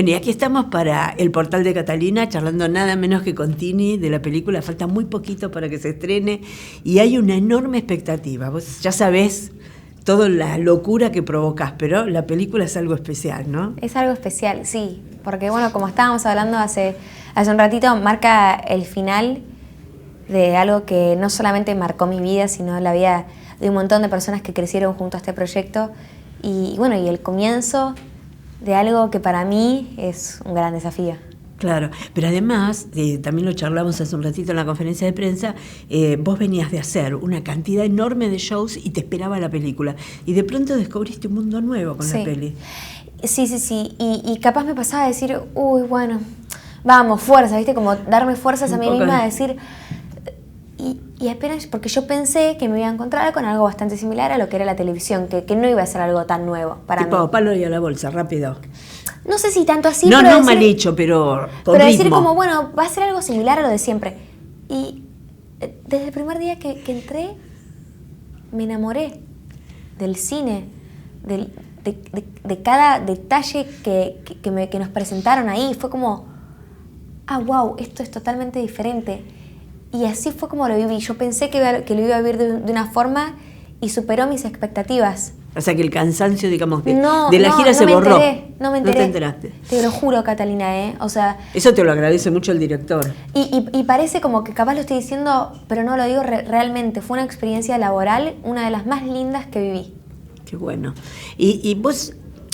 Bueno, y aquí estamos para el portal de Catalina, charlando nada menos que con Tini de la película. Falta muy poquito para que se estrene y hay una enorme expectativa. Vos ya sabés toda la locura que provocás, pero la película es algo especial, ¿no? Es algo especial, sí, porque bueno, como estábamos hablando hace un ratito, marca el final de algo que no solamente marcó mi vida, sino la vida de un montón de personas que crecieron junto a este proyecto y bueno, y el comienzo de algo que para mí es un gran desafío. Claro, pero además, también lo charlamos hace un ratito en la conferencia de prensa, vos venías de hacer una cantidad enorme de shows y te esperaba la película. Y de pronto descubriste un mundo nuevo con la peli. Sí. Y capaz me pasaba a decir, uy, bueno, vamos, fuerza, ¿viste? Como darme fuerzas a mí misma, a decir... Y apenas, porque yo pensé que me iba a encontrar con algo bastante similar a lo que era la televisión, que no iba a ser algo tan nuevo para mí. Tipo, palo y a la bolsa, rápido. No sé si tanto así, no, pero no decir, mal hecho, pero con pero ritmo. decir como, bueno, va a ser algo similar a lo de siempre. Y desde el primer día que entré, me enamoré del cine, de cada detalle que nos presentaron ahí. Fue como, wow, esto es totalmente diferente. Y así fue como lo viví. Yo pensé que lo iba a vivir de una forma y superó mis expectativas. O sea que el cansancio, digamos, de la gira se borró. No me enteré. No te enteraste. Te lo juro, Catalina, O sea... Eso te lo agradece mucho el director. Y parece como que capaz lo estoy diciendo, pero no lo digo realmente. Fue una experiencia laboral, una de las más lindas que viví. Qué bueno. Y vos,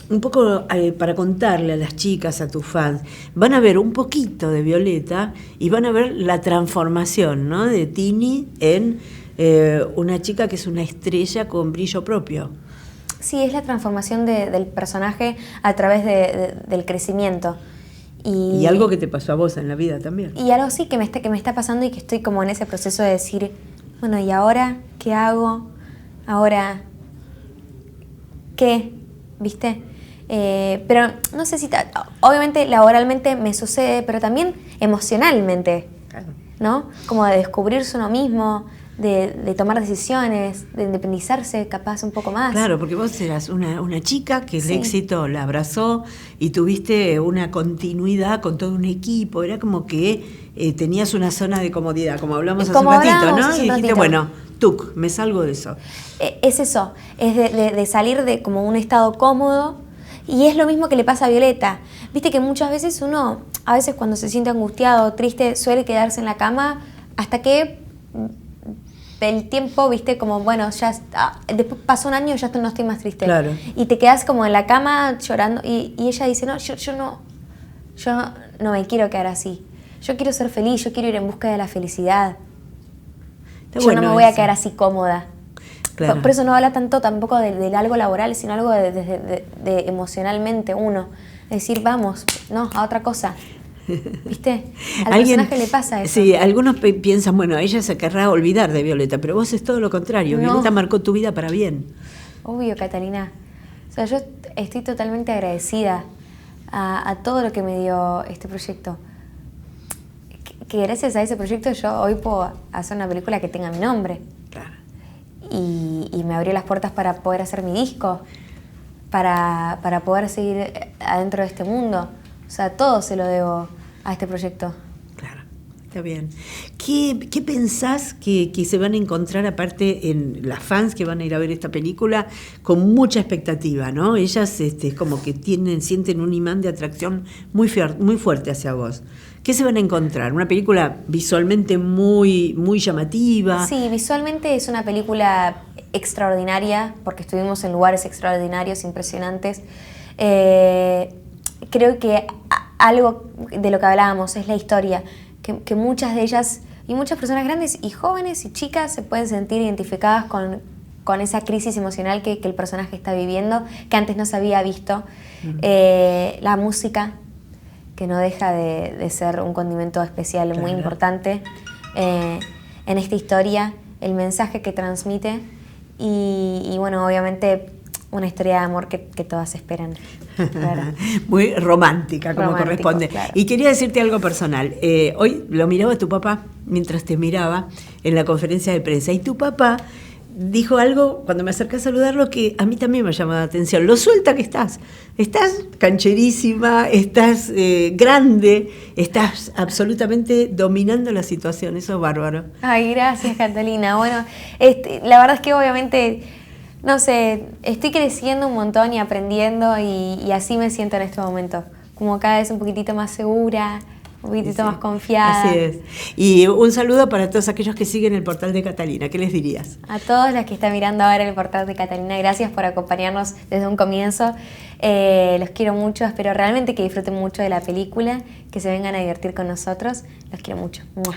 un poco para contarle a las chicas, a tus fans, van a ver un poquito de Violeta y van a ver la transformación, ¿no?, de Tini en una chica que es una estrella con brillo propio. Sí, es la transformación del personaje a través del crecimiento. Y algo que te pasó a vos en la vida también. Y algo sí que me está pasando y que estoy como en ese proceso de decir, bueno, ¿y ahora qué hago? ¿Ahora qué? ¿Viste? Pero no sé si... Obviamente laboralmente me sucede, pero también emocionalmente, claro, ¿no? Como de descubrirse uno mismo, de tomar decisiones, de independizarse capaz un poco más. Claro, porque vos eras una chica que el éxito la abrazó y tuviste una continuidad con todo un equipo. Era como que tenías una zona de comodidad, como hablamos hace un ratito, ¿no? Y dijiste, bueno, me salgo de eso. Es eso, es de salir de como un estado cómodo. Y es lo mismo que le pasa a Violeta. Viste que muchas veces uno, a veces cuando se siente angustiado, triste, suele quedarse en la cama hasta que el tiempo, viste, como bueno, ya después pasó un año y ya no estoy más triste. Claro. Y te quedas como en la cama llorando y ella dice, no, yo no me quiero quedar así. Yo quiero ser feliz, yo quiero ir en busca de la felicidad. Yo no me voy a quedar así cómoda. Claro. Por eso no habla tanto tampoco de algo laboral, sino algo de emocionalmente uno. Decir, vamos, no, a otra cosa. ¿Viste? Al personaje le pasa eso. Sí, algunos piensan, bueno, ella se querrá olvidar de Violeta, pero vos es todo lo contrario. No. Violeta marcó tu vida para bien. Obvio, Catalina. O sea, yo estoy totalmente agradecida a todo lo que me dio este proyecto. Que gracias a ese proyecto yo hoy puedo hacer una película que tenga mi nombre. Claro. Y me abrió las puertas para poder hacer mi disco, para poder seguir adentro de este mundo. O sea, todo se lo debo a este proyecto. Claro, está bien. ¿Qué pensás que se van a encontrar aparte en las fans que van a ir a ver esta película con mucha expectativa, ¿no? Ellas como que sienten un imán de atracción muy fuerte hacia vos. ¿Qué se van a encontrar? ¿Una película visualmente muy llamativa? Sí, visualmente es una película extraordinaria, porque estuvimos en lugares extraordinarios, impresionantes. Creo que algo de lo que hablábamos es la historia, que muchas de ellas, y muchas personas grandes y jóvenes y chicas, se pueden sentir identificadas con esa crisis emocional que el personaje está viviendo, que antes no se había visto. La música, que no deja de ser un condimento especial, claro, muy importante en esta historia, el mensaje que transmite y bueno, obviamente una historia de amor que todas esperan. Claro. Muy romántica, como corresponde. Claro. Y quería decirte algo personal. Hoy lo miraba tu papá mientras te miraba en la conferencia de prensa y tu papá dijo algo cuando me acerqué a saludarlo que a mí también me llamó la atención. Lo suelta que estás. Estás cancherísima, estás grande, estás absolutamente dominando la situación. Eso es bárbaro. Ay, gracias, Catalina. Bueno, la verdad es que obviamente, no sé, estoy creciendo un montón y aprendiendo y así me siento en este momento. Como cada vez un poquitito más segura, un poquitito más confiada. Así es. Y un saludo para todos aquellos que siguen el portal de Catalina. ¿Qué les dirías? A todos los que están mirando ahora el portal de Catalina, gracias por acompañarnos desde un comienzo. Los quiero mucho, espero realmente que disfruten mucho de la película, que se vengan a divertir con nosotros. Los quiero mucho. ¡Mua!